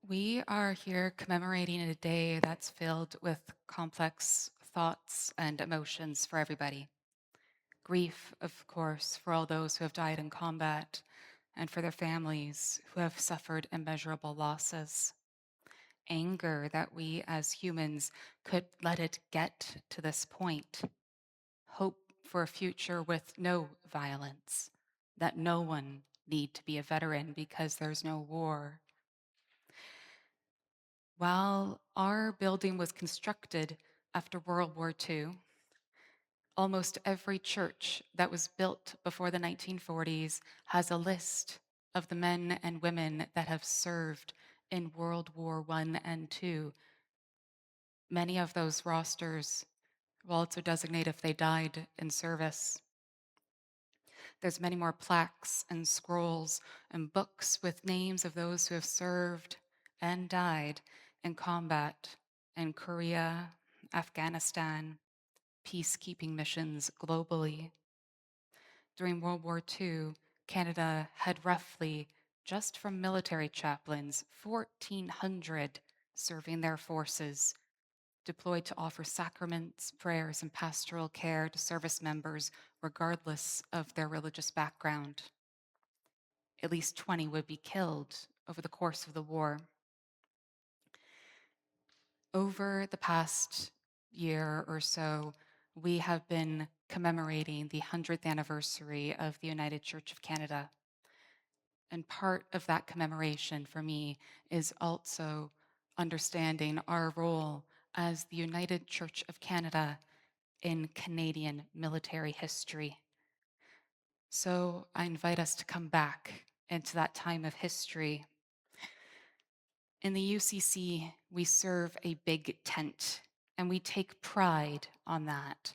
We are here commemorating a day that's filled with complex thoughts and emotions for everybody. Grief, of course, for all those who have died in combat and for their families who have suffered immeasurable losses. Anger that we as humans could let it get to this point. Hope for a future with no violence, that no one need to be a veteran because there's no war. While our building was constructed after World War II, almost every church that was built before the 1940s has a list of the men and women that have served in World War I and II. Many of those rosters will also designate if they died in service. There's many more plaques and scrolls and books with names of those who have served and died in combat in Korea, Afghanistan, peacekeeping missions globally. During World War II, Canada had roughly, just from military chaplains, 1,400 serving their forces, deployed to offer sacraments, prayers, and pastoral care to service members, regardless of their religious background. At least 20 would be killed over the course of the war. Over the past year or so, we have been commemorating the 100th anniversary of the United Church of Canada. And part of that commemoration for me is also understanding our role as the United Church of Canada in Canadian military history. So I invite us to come back into that time of history. In the UCC, we serve a big tent, and we take pride on that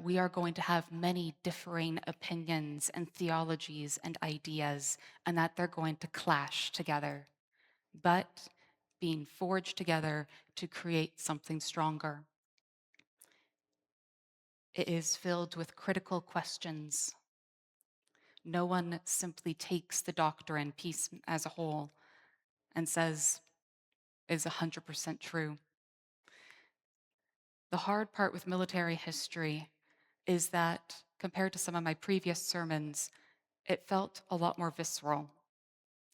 we are going to have many differing opinions and theologies and ideas, and that they're going to clash together, but being forged together to create something stronger. It is filled with critical questions. No one simply takes the doctrine piece as a whole and says is 100% true. The hard part with military history is that compared to some of my previous sermons, it felt a lot more visceral.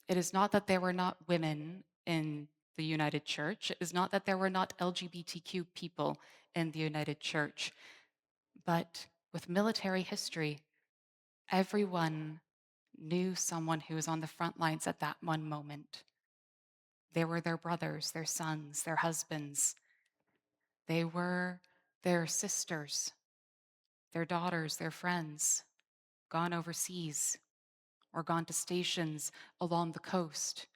It is not that there were not women in the United Church. It is not that there were not LGBTQ people in the United Church. But with military history, everyone knew someone who was on the front lines at that one moment. They were their brothers, their sons, their husbands. They were their sisters, their daughters, their friends, gone overseas or gone to stations along the coast.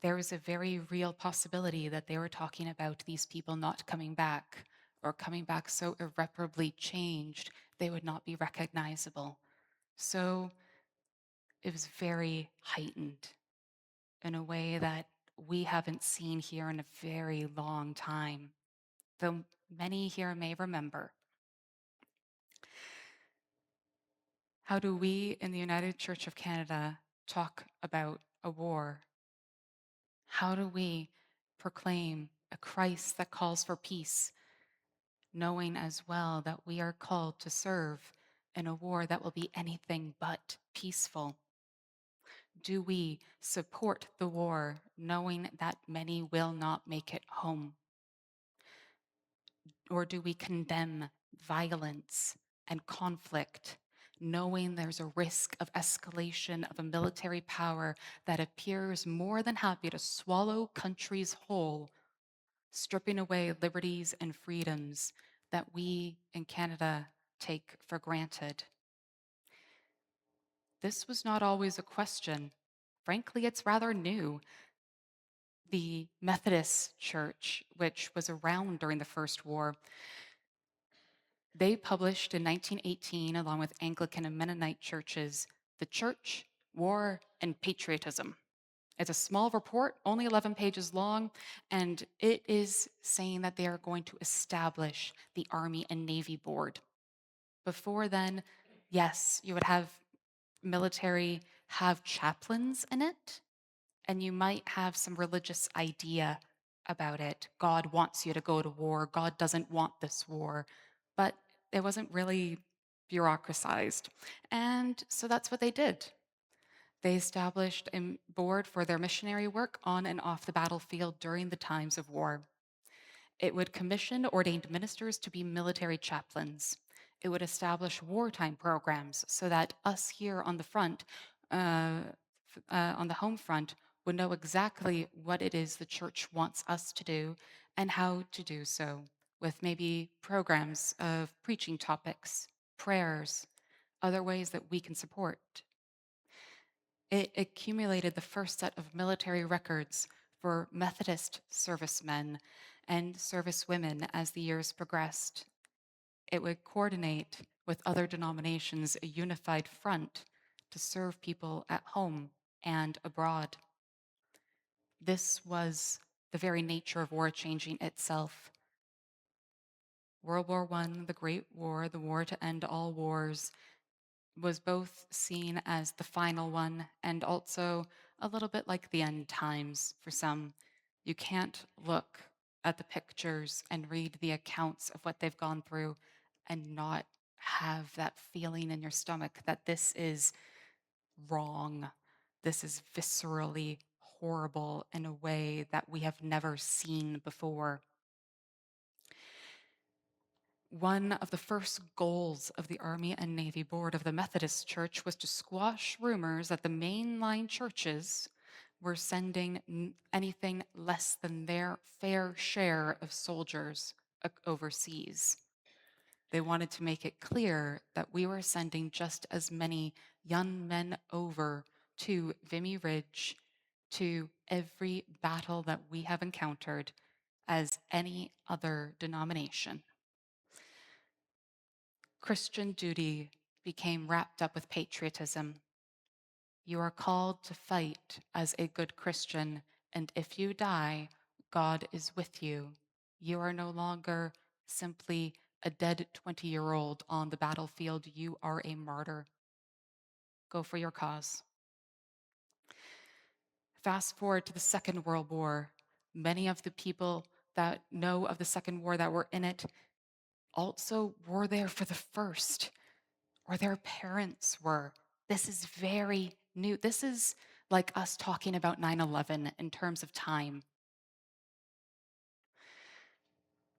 There was a very real possibility that they were talking about these people not coming back or coming back so irreparably changed they would not be recognizable. So it was very heightened in a way that we haven't seen here in a very long time, though many here may remember. How do we in the United Church of Canada talk about a war? How do we proclaim a Christ that calls for peace, knowing as well that we are called to serve in a war that will be anything but peaceful? Do we support the war, knowing that many will not make it home? Or do we condemn violence and conflict, knowing there's a risk of escalation of a military power that appears more than happy to swallow countries whole, stripping away liberties and freedoms that we in Canada take for granted? This was not always a question. Frankly, it's rather new. The Methodist Church, which was around during the First War, they published in 1918, along with Anglican and Mennonite churches, The Church, War, and Patriotism. It's a small report, only 11 pages long, and it is saying that they are going to establish the Army and Navy Board. Before then, yes, you would have military have chaplains in it, And you might have some religious idea about it. God wants you to go to war. God doesn't want this war. But it wasn't really bureaucratized. And so that's what they did. They established a board for their missionary work on and off the battlefield during the times of war. It would commission ordained ministers to be military chaplains. It would establish wartime programs so that us here on the front, on the home front, would know exactly what it is the church wants us to do and how to do so, with maybe programs of preaching topics, prayers, other ways that we can support. It accumulated the first set of military records for Methodist servicemen and servicewomen as the years progressed. It would coordinate with other denominations a unified front to serve people at home and abroad. This was the very nature of war changing itself. World War I, the Great War, the war to end all wars, was both seen as the final one and also a little bit like the end times for some. You can't look at the pictures and read the accounts of what they've gone through and not have that feeling in your stomach that this is wrong. This is viscerally horrible in a way that we have never seen before. One of the first goals of the Army and Navy Board of the Methodist Church was to squash rumors that the mainline churches were sending anything less than their fair share of soldiers overseas. They wanted to make it clear that we were sending just as many young men over to Vimy Ridge, to every battle that we have encountered, as any other denomination. Christian duty became wrapped up with patriotism. You are called to fight as a good Christian, and if you die, God is with you. You are no longer simply a dead 20-year-old on the battlefield. You are a martyr. Go for your cause. Fast forward to the Second World War. Many of the people that know of the Second War that were in it also were there for the first, or their parents were. This is very new. This is like us talking about 9/11 in terms of time.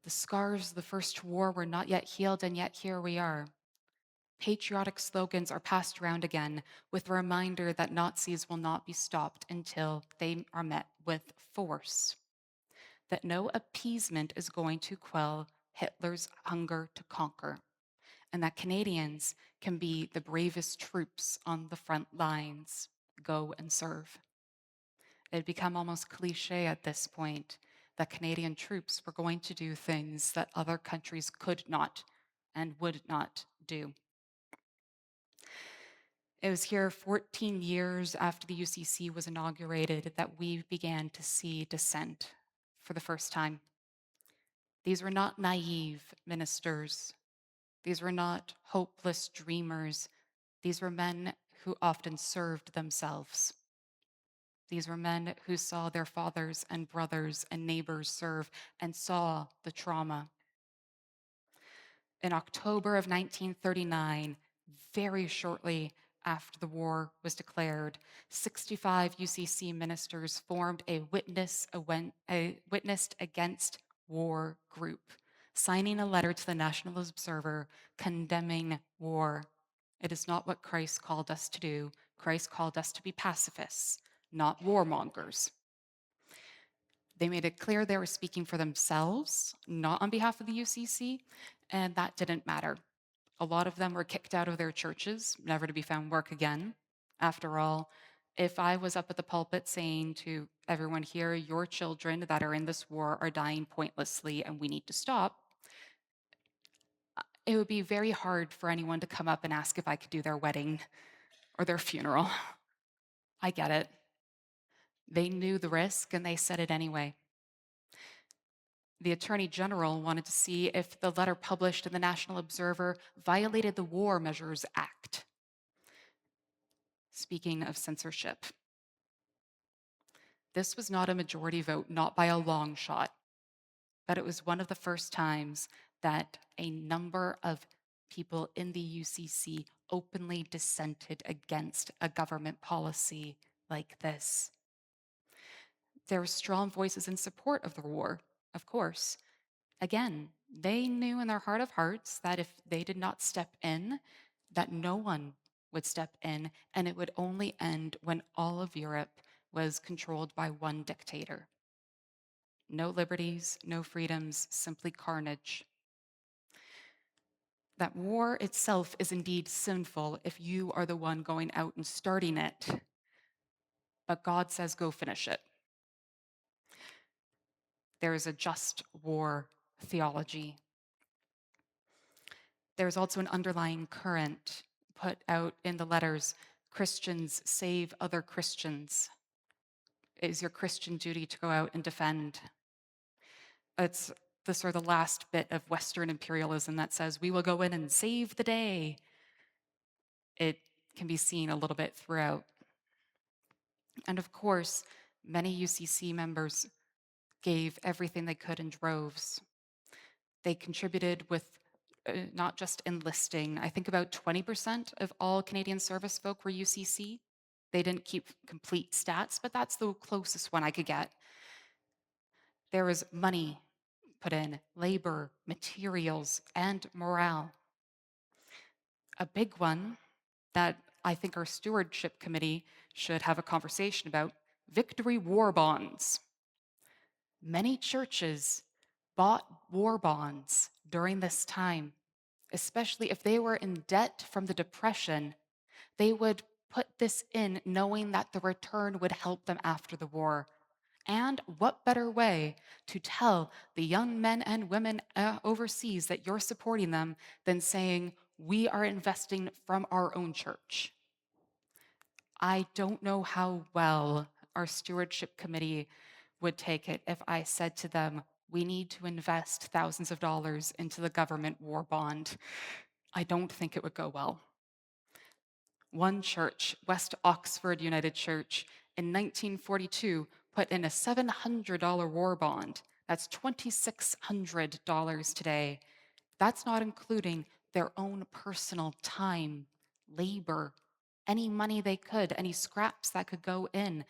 The scars of the First War were not yet healed, and yet here we are. Patriotic slogans are passed around again with the reminder that Nazis will not be stopped until they are met with force, that no appeasement is going to quell Hitler's hunger to conquer, and that Canadians can be the bravest troops on the front lines. Go and serve. It had become almost cliche at this point that Canadian troops were going to do things that other countries could not and would not do. It was here 14 years after the UCC was inaugurated that we began to see dissent for the first time. These were not naive ministers. These were not hopeless dreamers. These were men who often served themselves. These were men who saw their fathers and brothers and neighbors serve and saw the trauma. In October of 1939, very shortly after the war was declared, 65 UCC ministers formed a Witnessed Against War group, signing a letter to the National Observer condemning war. It is not what Christ called us to do. Christ called us to be pacifists, not warmongers. They made it clear they were speaking for themselves, not on behalf of the UCC, and that didn't matter. A lot of them were kicked out of their churches, never to be found work again. After all, if I was up at the pulpit saying to everyone here, your children that are in this war are dying pointlessly and we need to stop, it would be very hard for anyone to come up and ask if I could do their wedding or their funeral. I get it. They knew the risk and they said it anyway. The Attorney General wanted to see if the letter published in the National Observer violated the War Measures Act. Speaking of censorship, This was not a majority vote, not by a long shot, but it was one of the first times that a number of people in the UCC openly dissented against a government policy like this. There were strong voices in support of the war, of course. Again, they knew in their heart of hearts that if they did not step in, that no one would step in, and it would only end when all of Europe was controlled by one dictator. No liberties, no freedoms, simply carnage. That war itself is indeed sinful if you are the one going out and starting it, but God says go finish it. There is a just war theology. There's also an underlying current put out in the letters: Christians save other Christians. It is your Christian duty to go out and defend. It's the sort of the last bit of Western imperialism that says we will go in and save the day. It can be seen a little bit throughout. And of course, many UCC members gave everything they could in droves. They contributed with not just enlisting. I think about 20% of all Canadian service folk were UCC. They didn't keep complete stats, but that's the closest one I could get. There was money put in, labor, materials, and morale. A big one that I think our stewardship committee should have a conversation about: victory war bonds. Many churches bought war bonds during this time, especially if they were in debt from the Depression. They would put this in knowing that the return would help them after the war. And what better way to tell the young men and women overseas that you're supporting them than saying, we are investing from our own church? I don't know how well our stewardship committee would take it if I said to them, we need to invest thousands of dollars into the government war bond. I don't think it would go well. One church, West Oxford United Church, in 1942 put in a $700 war bond. That's $2,600 today. That's not including their own personal time, labor, any money they could, any scraps that could go in.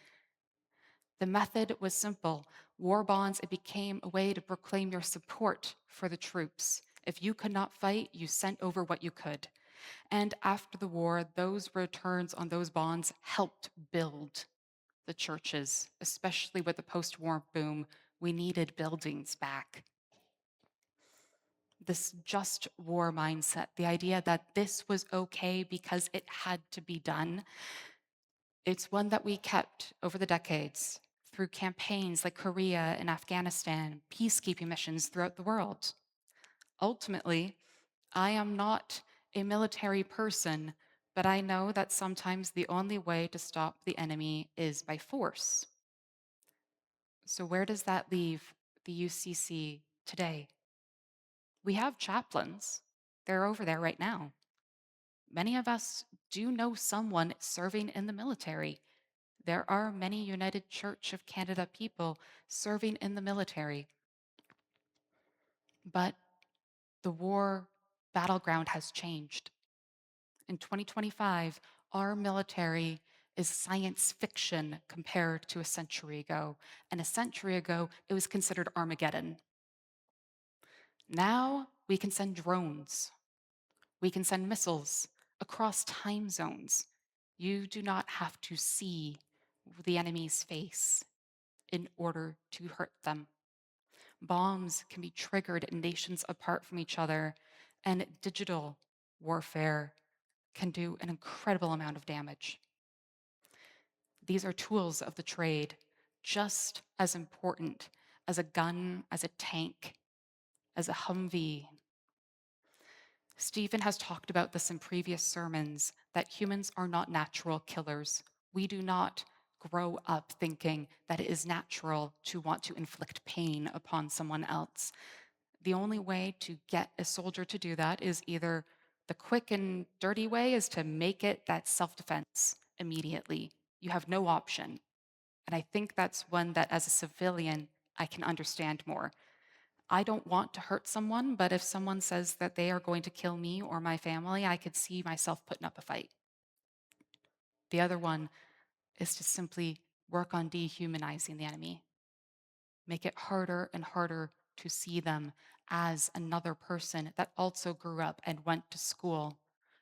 The method was simple. War bonds, it became a way to proclaim your support for the troops. If you could not fight, you sent over what you could. And after the war, those returns on those bonds helped build the churches, especially with the post-war boom. We needed buildings back. This just war mindset, the idea that this was okay because it had to be done, it's one that we kept over the decades through campaigns like Korea and Afghanistan, peacekeeping missions throughout the world. Ultimately, I am not a military person, but I know that sometimes the only way to stop the enemy is by force. So, where does that leave the UCC today? We have chaplains, they're over there right now. Many of us do know someone serving in the military. There are many United Church of Canada people serving in the military. But the war battleground has changed. In 2025, our military is science fiction compared to a century ago. And a century ago, it was considered Armageddon. Now we can send drones. We can send missiles across time zones. You do not have to see the enemy's face in order to hurt them. Bombs can be triggered nations apart from each other, and digital warfare can do an incredible amount of damage. These are tools of the trade, just as important as a gun, as a tank, as a Humvee. Stephen has talked about this in previous sermons, that humans are not natural killers. We do not grow up thinking that it is natural to want to inflict pain upon someone else. The only way to get a soldier to do that is either the quick and dirty way is to make it that self-defense immediately. You have no option. And I think that's one that as a civilian, I can understand more. I don't want to hurt someone, but if someone says that they are going to kill me or my family, I could see myself putting up a fight. The other one is to simply work on dehumanizing the enemy, make it harder and harder to see them as another person that also grew up and went to school,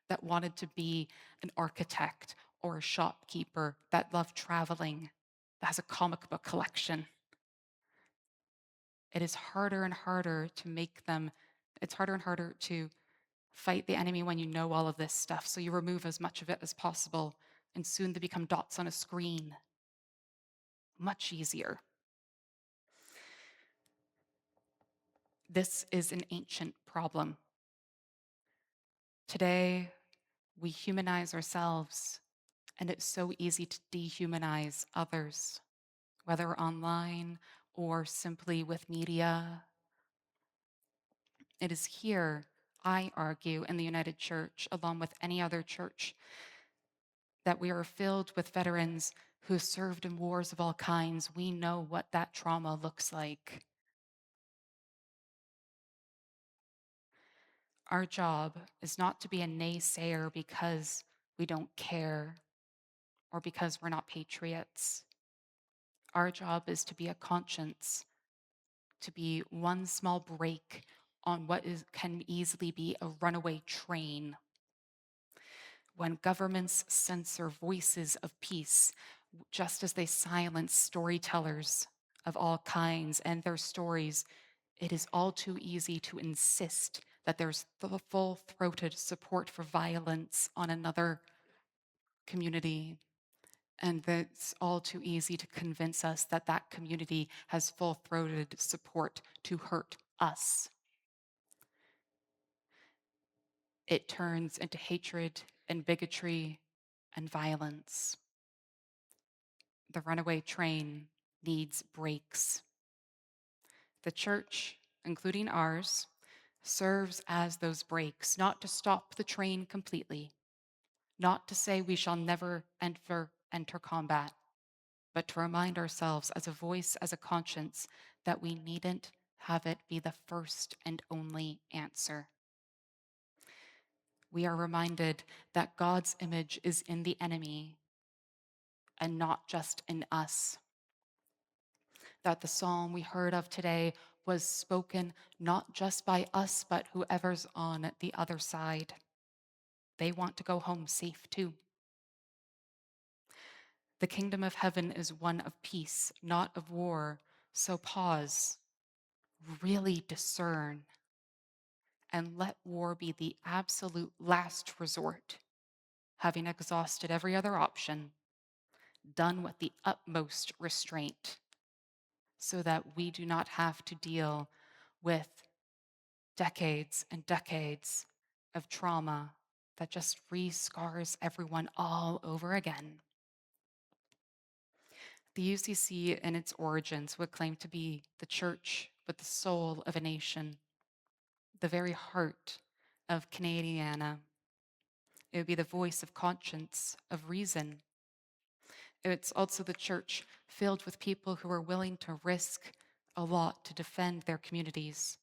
that wanted to be an architect or a shopkeeper, that loved traveling, that has a comic book collection. It is harder and harder to make them, it's harder and harder to fight the enemy when you know all of this stuff. So you remove as much of it as possible, and soon they become dots on a screen. Much easier. This is an ancient problem. Today, we humanize ourselves, and it's so easy to dehumanize others, whether online or simply with media. It is here, I argue, in the United Church, along with any other church, that we are filled with veterans who served in wars of all kinds. We know what that trauma looks like. Our job is not to be a naysayer because we don't care or because we're not patriots. Our job is to be a conscience, to be one small break on what can easily be a runaway train. When governments censor voices of peace, just as they silence storytellers of all kinds and their stories, it is all too easy to insist that there's full throated support for violence on another community. And it's all too easy to convince us that that community has full throated support to hurt us. It turns into hatred and bigotry and violence. The runaway train needs brakes. The church, including ours, serves as those brakes, not to stop the train completely, not to say we shall never enter combat, but to remind ourselves as a voice, as a conscience, that we needn't have it be the first and only answer. We are reminded that God's image is in the enemy and not just in us. That the psalm we heard of today was spoken not just by us, but whoever's on the other side. They want to go home safe too. The kingdom of heaven is one of peace, not of war. So pause, really discern, and let war be the absolute last resort, having exhausted every other option, done with the utmost restraint, so that we do not have to deal with decades and decades of trauma that just re-scars everyone all over again. The UCC in its origins would claim to be the church with the soul of a nation, the very heart of Canadiana. It would be the voice of conscience, of reason. It's also the church filled with people who are willing to risk a lot to defend their communities.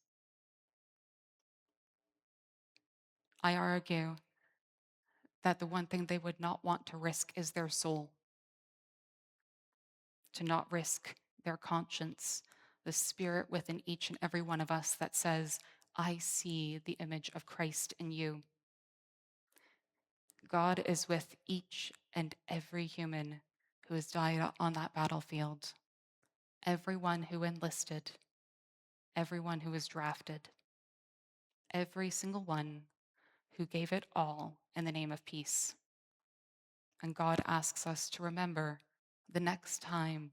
I argue that the one thing they would not want to risk is their soul, to not risk their conscience, the spirit within each and every one of us that says, I see the image of Christ in you. God is with each and every human who has died on that battlefield, everyone who enlisted, everyone who was drafted, every single one who gave it all in the name of peace. And God asks us to remember the next time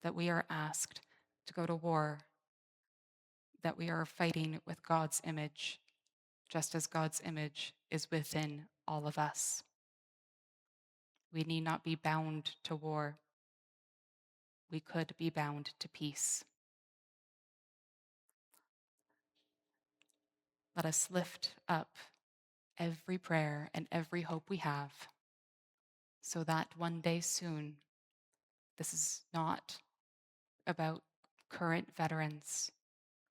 that we are asked to go to war, that we are fighting with God's image, just as God's image is within all of us. We need not be bound to war. We could be bound to peace. Let us lift up every prayer and every hope we have, so that one day soon This is not about current veterans,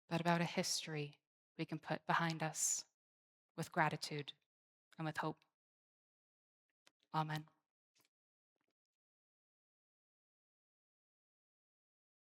but about a history we can put behind us with gratitude and with hope. Amen.